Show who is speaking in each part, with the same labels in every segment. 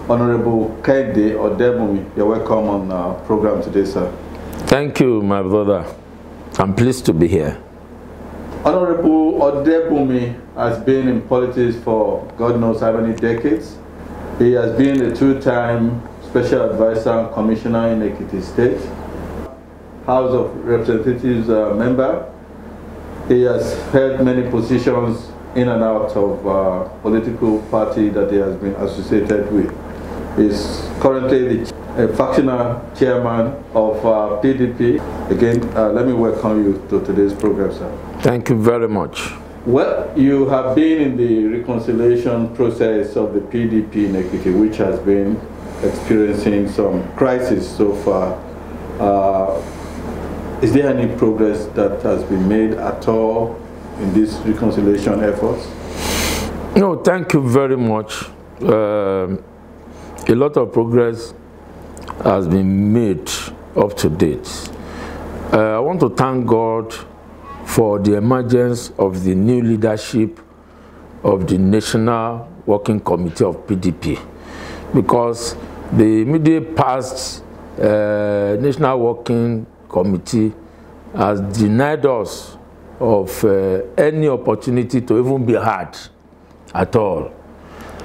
Speaker 1: Honorable Kehinde Odebunmi, you're welcome on our program today, sir.
Speaker 2: Thank you, my brother. I'm pleased to be here.
Speaker 1: Honorable Odebunmi has been in politics for God knows how many decades. He has been a two-time Special Advisor and Commissioner in Ekiti State, House of Representatives member. He has held many positions in and out of political party that he has been associated with. He is currently the factional chairman of PDP. Again, let me welcome you to today's program, sir.
Speaker 2: Thank you very much.
Speaker 1: Well, you have been in the reconciliation process of the PDP in Ekiti, which has been experiencing some crisis so far. Is there any progress that has been made at all in these reconciliation efforts?
Speaker 2: No, thank you very much. A lot of progress has been made up to date. I want to thank God for the emergence of the new leadership of the National Working Committee of PDP, because the immediate past National Working Committee has denied us of any opportunity to even be heard at all.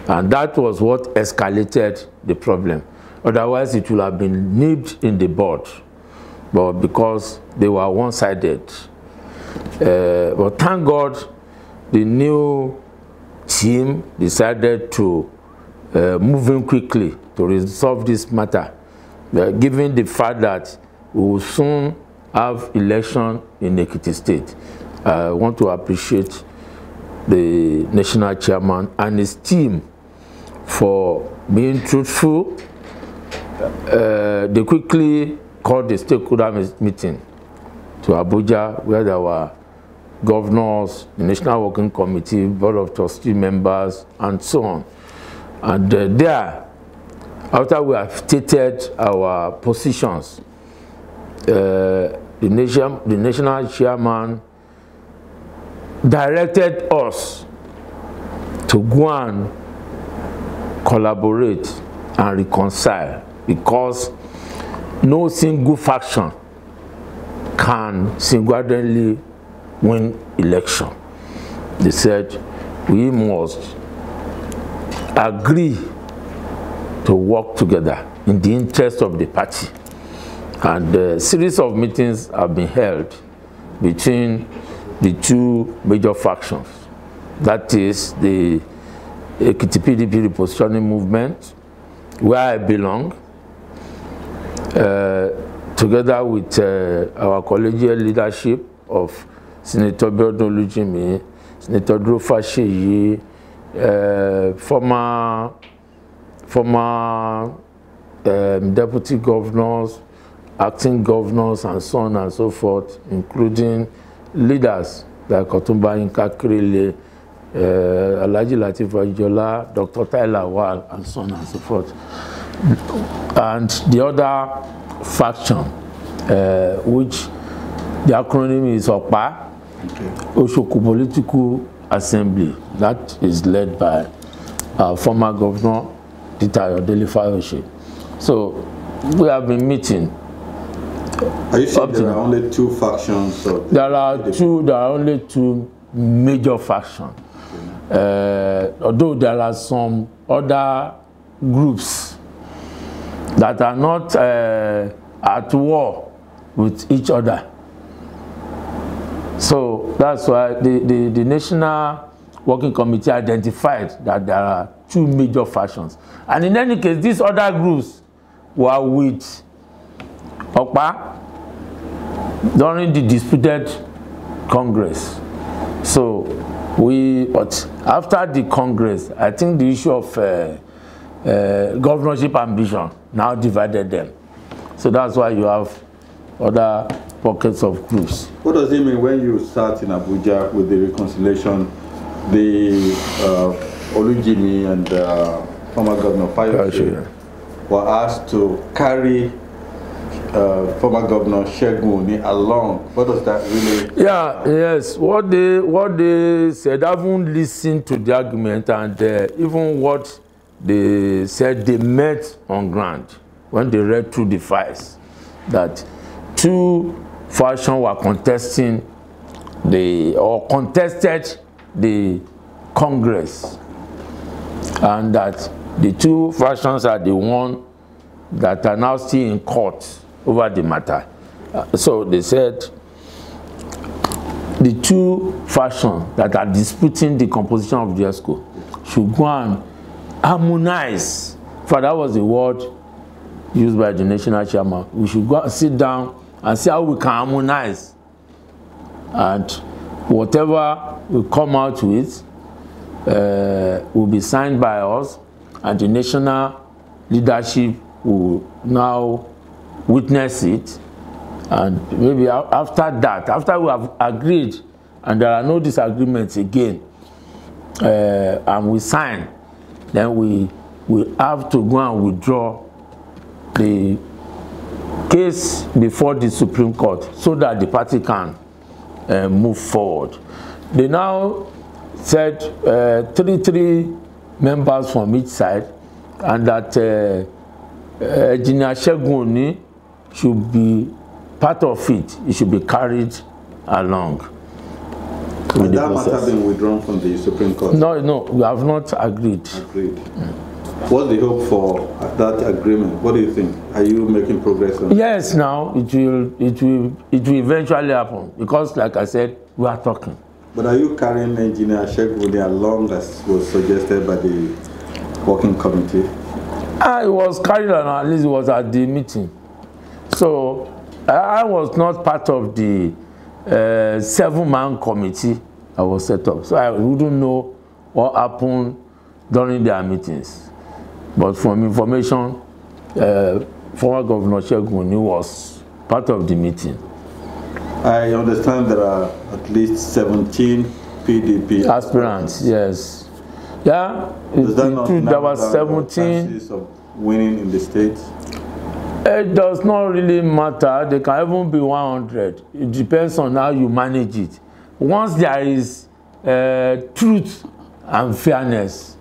Speaker 2: And that was what escalated the problem. Otherwise, it would have been nipped in the bud. But because they were one-sided. But thank God, the new team decided to move in quickly to resolve this matter, given the fact that we will soon have election in Ekiti State. I want to appreciate the national chairman and his team for being truthful. They quickly called the stakeholder meeting to Abuja, where there were governors, the National Working Committee, Board of Trustee members, and so on. And there, after we have stated our positions, the national chairman directed us to go and collaborate and reconcile, because no single faction can single-handedly win election. They said we must agree to work together in the interest of the party. And a series of meetings have been held between the two major factions. That is the Ekiti PDP repositioning movement, where I belong, together with our collegial leadership of Senator Biodun Olujimi, Senator Duro Fasheyi, former deputy governors, acting governors, and so on and so forth, including leaders like Otumba Yinka Kirele, Alhaji Lateef Ajijola, Dr. Tyler Wal, and so on and so forth. And the other faction, which the acronym is OPA, Oshoku Political Assembly, that is led by former Governor Peter Ayodele Fayose. So we have been meeting.
Speaker 1: Are you saying there are only two factions?
Speaker 2: There are only two major factions. Although there are some other groups that are not at war with each other. So that's why the National Working Committee identified that there are two major factions. And in any case, these other groups were with OPA during the disputed Congress. So but after the Congress, I think the issue of governorship ambition now divided them. So that's why you have other pockets of groups.
Speaker 1: What does it mean when you start in Abuja with the reconciliation, the Olujimi and former Governor Fayose were asked to carry former Governor Segun Oni along? What does that really?
Speaker 2: Yeah, yes. What they said, I haven't listened to the argument, and even what they said they met on ground when they read through the files that two factions were contested the Congress, and that the two factions are the one that are now still in court over the matter. So they said the two factions that are disputing the composition of the ESCO should go and harmonize. For that was the word used by the national chairman. We should go and sit down and see how we can harmonize, and whatever we come out with will be signed by us, and the national leadership will now witness it. And maybe after that, after we have agreed and there are no disagreements again, and we sign, then we have to go and withdraw the case before the Supreme Court so that the party can move forward. They now said three members from each side, and that Engineer Segun Oni should be part of it. It should be carried along.
Speaker 1: Has that matter been withdrawn from the Supreme Court?
Speaker 2: No, we have not agreed.
Speaker 1: What's the hope for that agreement? What do you think? Are you making progress on it?
Speaker 2: Yes, now it will eventually happen, because like I said, we are talking.
Speaker 1: But are you carrying Engineer Segun Oni along as was suggested by the working committee?
Speaker 2: It was carried on, at least it was at the meeting. So I was not part of the 7-man committee that was set up. So I wouldn't know what happened during their meetings. But from information, former Governor Segun Oni was part of the meeting.
Speaker 1: I understand there are at least 17 PDP
Speaker 2: aspirants. Yes. Yeah.
Speaker 1: Does that not
Speaker 2: there was 17
Speaker 1: chances of winning in the state?
Speaker 2: It does not really matter. They can even be 100. It depends on how you manage it. Once there is truth and fairness,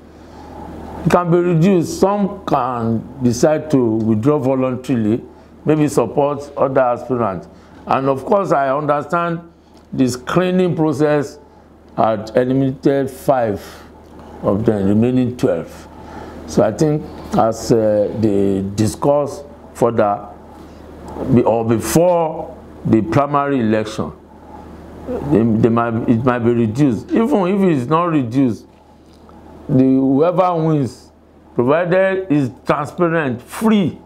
Speaker 2: it can be reduced. Some can decide to withdraw voluntarily, maybe support other aspirants. And of course, I understand the screening process had eliminated 5 of the remaining 12. So I think as they discuss further, or before the primary election, it might be reduced. Even if it is not reduced, whoever wins, provided is transparent, free,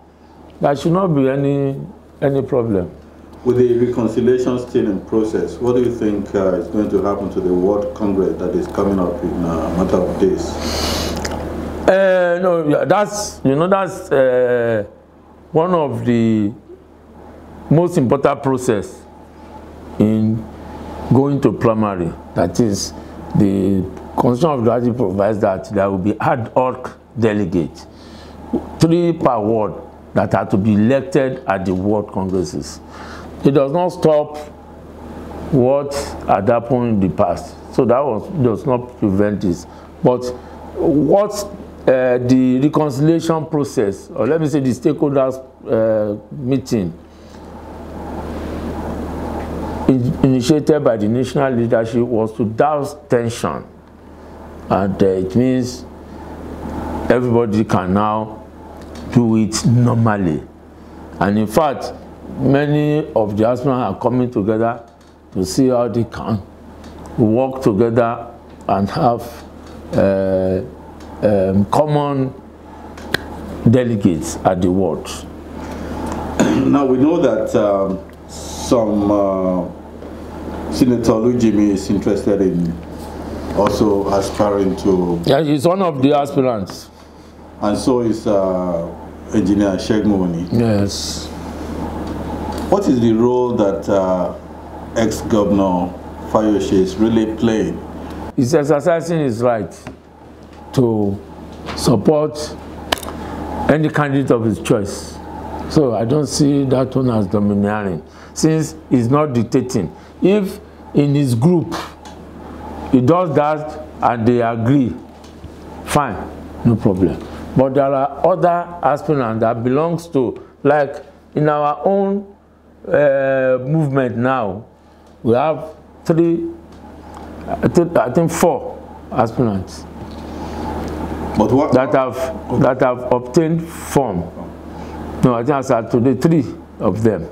Speaker 2: there should not be any problem.
Speaker 1: With the reconciliation still in process, what do you think is going to happen to the World Congress that is coming up in a matter of days?
Speaker 2: No, that's one of the most important process in going to primary. That is, the Constitution of the Party provides that there will be ad hoc delegates, 3 per ward, that are to be elected at the World Congresses. It does not stop what had happened in the past, so that does not prevent this. But what the reconciliation process, or let me say the stakeholders meeting initiated by the national leadership, was to douse tension, and it means everybody can now do it normally. And in fact, many of the aspirants are coming together to see how they can work together and have common delegates at the ward.
Speaker 1: Now we know that some Senator Olujimi is interested in also aspiring to.
Speaker 2: Yeah, he's one of the aspirants.
Speaker 1: And so is Engineer Segun Oni.
Speaker 2: Yes.
Speaker 1: What is the role that ex-governor Fayose is really playing?
Speaker 2: He's exercising his right to support any candidate of his choice. So I don't see that one as domineering, since he's not dictating. If in his group he does that and they agree, fine, no problem. But there are other aspirants that belongs to, like in our own movement now, we have I think 4 aspirants that have obtained form. No, I think as of today, 3 of them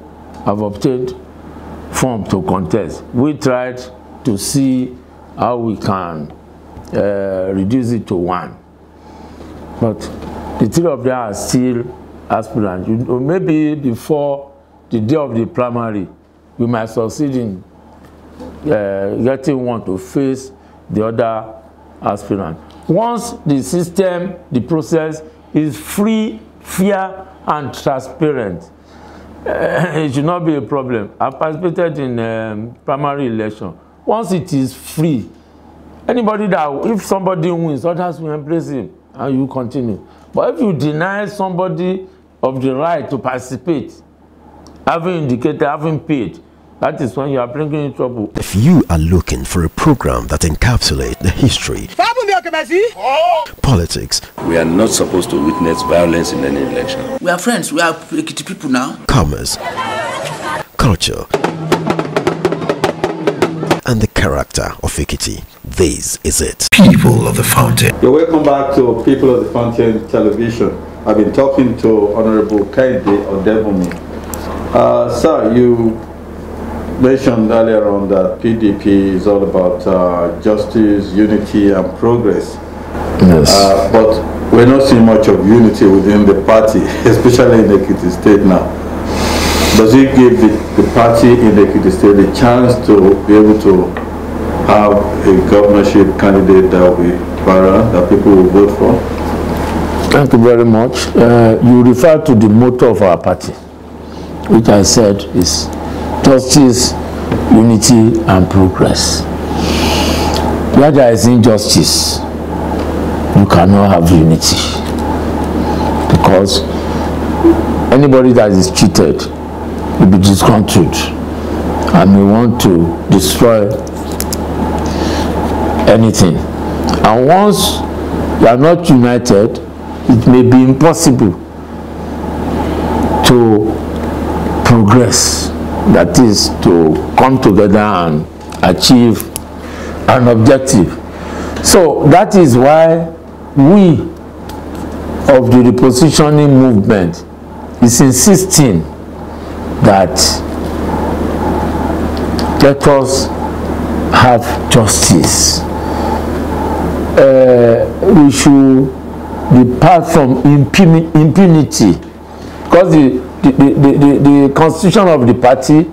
Speaker 2: have obtained form to contest. We tried to see how we can reduce it to 1, but the 3 of them are still aspirants. Maybe before the day of the primary, we might succeed in getting one to face the other aspirant. Once the system, the process is free, fair, and transparent, it should not be a problem. I've participated in primary election. Once it is free, anybody if somebody wins, others will embrace him and you continue. But if you deny somebody of the right to participate, having indicated, having paid, that is when you are bringing in trouble.
Speaker 3: If you are looking for a program that encapsulates the history, politics,
Speaker 4: we are not supposed to witness violence in any election.
Speaker 5: We are friends. We are Ekiti people now.
Speaker 3: commerce, culture, and the character of Ekiti. This is it. People of the Fountain.
Speaker 1: You're welcome back to People of the Fountain Television. I've been talking to Honorable Kehinde Odebunmi. Sir, you mentioned earlier on that PDP is all about justice, unity, and progress.
Speaker 2: Yes.
Speaker 1: But we're not seeing much of unity within the party, especially in the Ekiti State now. Does it give the party in the Ekiti State the chance to be able to have a governorship candidate that will be viral, that people will vote for?
Speaker 2: Thank you very much. You refer to the motto of our party, which I said is justice, unity, and progress. Where there is injustice, you cannot have unity, because anybody that is cheated will be disgruntled and may want to destroy anything. And once you are not united, it may be impossible to progress, that is, to come together and achieve an objective. So that is why we of the repositioning movement is insisting that let us have justice. We should depart from impunity, because the constitution of the party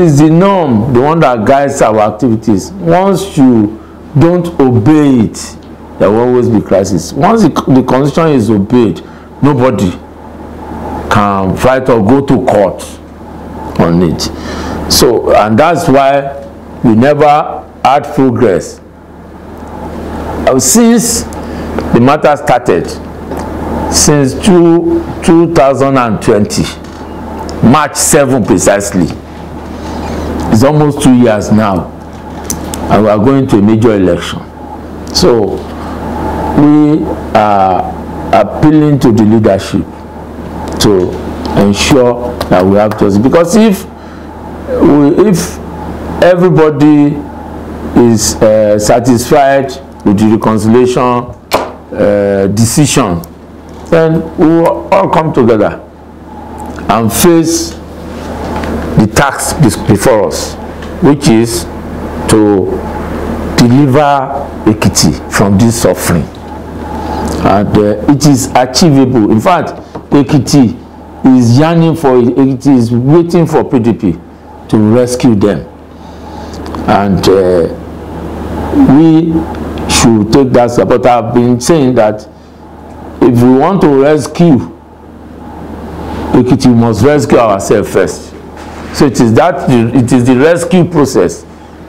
Speaker 2: is the norm, the one that guides our activities. Once you don't obey it, there will always be crisis. Once the constitution is obeyed, nobody can fight or go to court on it. So, and that's why we never had progress. Since the matter started, since 2020, March 7 precisely, it's almost 2 years now, and we are going to a major election. So we are appealing to the leadership to ensure that we have justice, because if everybody is satisfied with the reconciliation decision, then we will all come together and face the task before us, which is to deliver Ekiti from this suffering. And it is achievable. In fact, Ekiti is yearning for it. Ekiti is waiting for PDP to rescue them. And we should take that step. But I've been saying that if we want to rescue Ekiti, we must rescue ourselves first. So it is the rescue process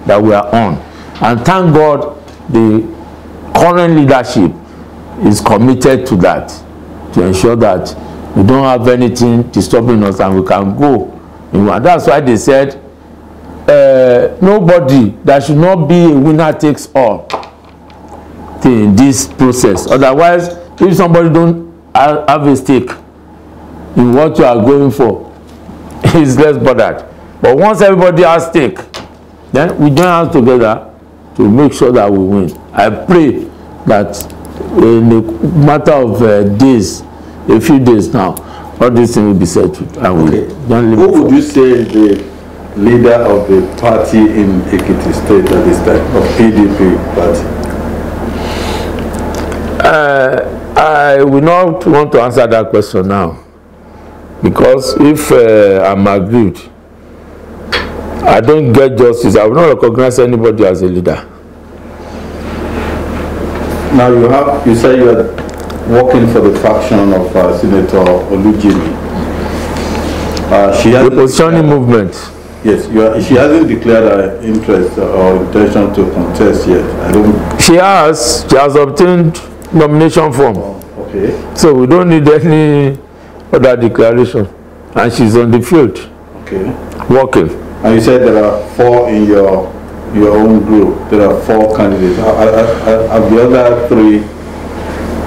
Speaker 2: that we are on. And thank God the current leadership is committed to that, to ensure that we don't have anything disturbing us and we can go. And that's why they said there should not be a winner takes all. thing in this process. Otherwise, if somebody don't have a stake in what you are going for, he's less bothered. But once everybody has stake, then we join hands together to make sure that we win. I pray that in a matter of days, a few days now, all these things will be settled. And
Speaker 1: okay. Who would you say is the leader of the party in Ekiti State at this time, of PDP party?
Speaker 2: I will not want to answer that question now, because if I'm aggrieved, I don't get justice. I will not recognize anybody as a leader.
Speaker 1: Now you say you are working for the faction of Senator Olujimi.
Speaker 2: The positioning movement.
Speaker 1: Yes, she hasn't declared her interest or intention to contest yet.
Speaker 2: She has obtained nomination form.
Speaker 1: Oh, okay.
Speaker 2: So we don't need any other declaration, and she's on the field.
Speaker 1: Okay.
Speaker 2: Working.
Speaker 1: And you said there are 4 in your own group. There are 4 candidates. Have the other 3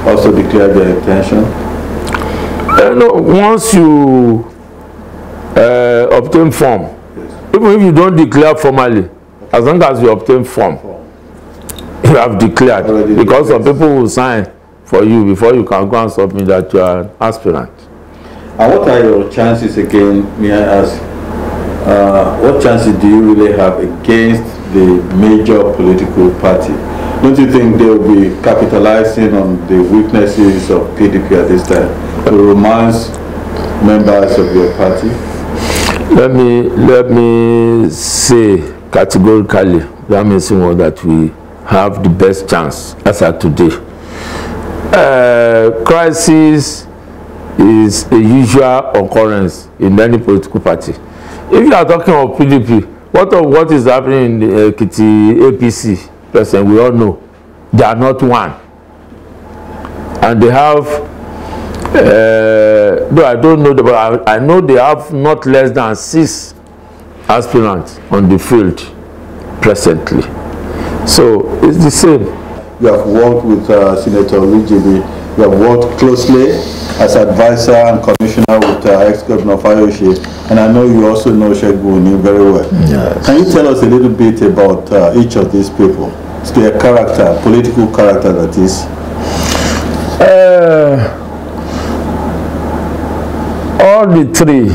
Speaker 1: also declared their intention?
Speaker 2: No, once you obtain form, yes. Even if you don't declare formally, as long as you obtain form, you have declared. Because some people will sign for you before you can go and submit that you are an aspirant.
Speaker 1: And what are your chances again, may I ask? What chances do you really have against the major political party? Don't you think they will be capitalizing on the weaknesses of PDP at this time to romance members of your party?
Speaker 2: Let me say categorically, that means that we have the best chance as of today. Crisis is a usual occurrence in any political party. If you are talking of PDP, what is happening in the Ekiti APC president, we all know they are not one, and they have though I don't know, but I know they have not less than 6 aspirants on the field presently. So it's the same.
Speaker 1: You have worked with Senator Olujimi. You have worked closely as advisor and commissioner with ex-governor Fayose, and I know you also know Segun very well.
Speaker 2: Yes.
Speaker 1: Can you tell us a little bit about each of these people? Their character, political character, that is.
Speaker 2: All the 3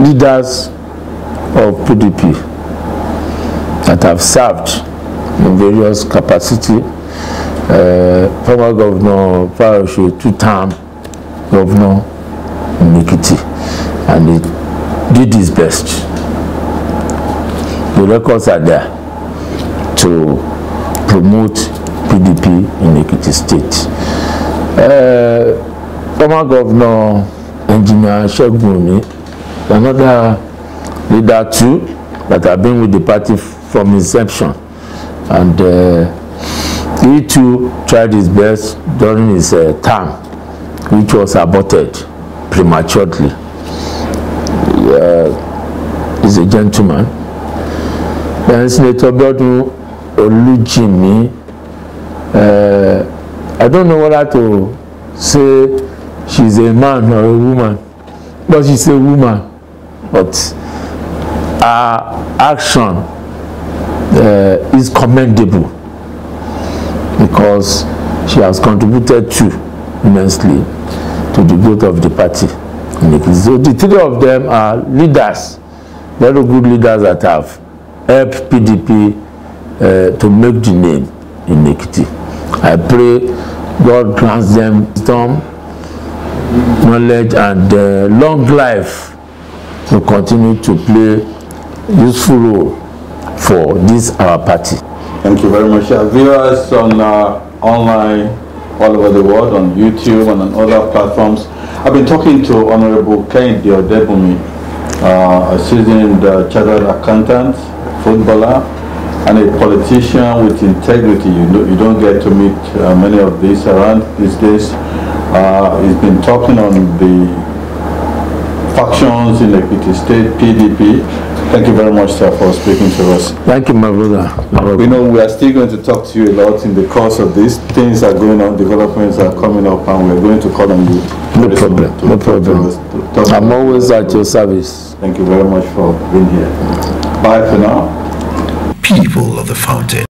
Speaker 2: leaders of PDP that have served in various capacity. Former Governor Fayose, 2-term governor in Ekiti, and he did his best. The records are there to promote PDP in Ekiti State. Former Governor Engineer Segun, another leader too, that have been with the party from inception, and he too tried his best during his term, which was aborted prematurely. He's a gentleman. Then Senator Biodun Olujimi, I don't know whether to say she's a man or a woman, but she's a woman. But her action is commendable, because she has contributed immensely to the growth of the party. So the 3 of them are leaders, very good leaders that have helped PDP to make the name in Ekiti. I pray God grants them wisdom, knowledge, and long life to continue to play useful role for this our party.
Speaker 1: Thank you very much. Viewers on online all over the world, on YouTube and on other platforms. I've been talking to Honorable Kehinde Odebunmi, a seasoned chartered accountant, footballer, and a politician with integrity. You don't get to meet many of these around these days. He's been talking on the factions in Ekiti State, PDP, Thank you very much, sir, for speaking to us.
Speaker 2: Thank you, my brother.
Speaker 1: We know we are still going to talk to you a lot in the course of this. Things are going on, developments are coming up, and we're going to call on you.
Speaker 2: No problem. No problem. I'm always at your service.
Speaker 1: Thank you very much for being here. Bye for now.
Speaker 3: People of the Fountain.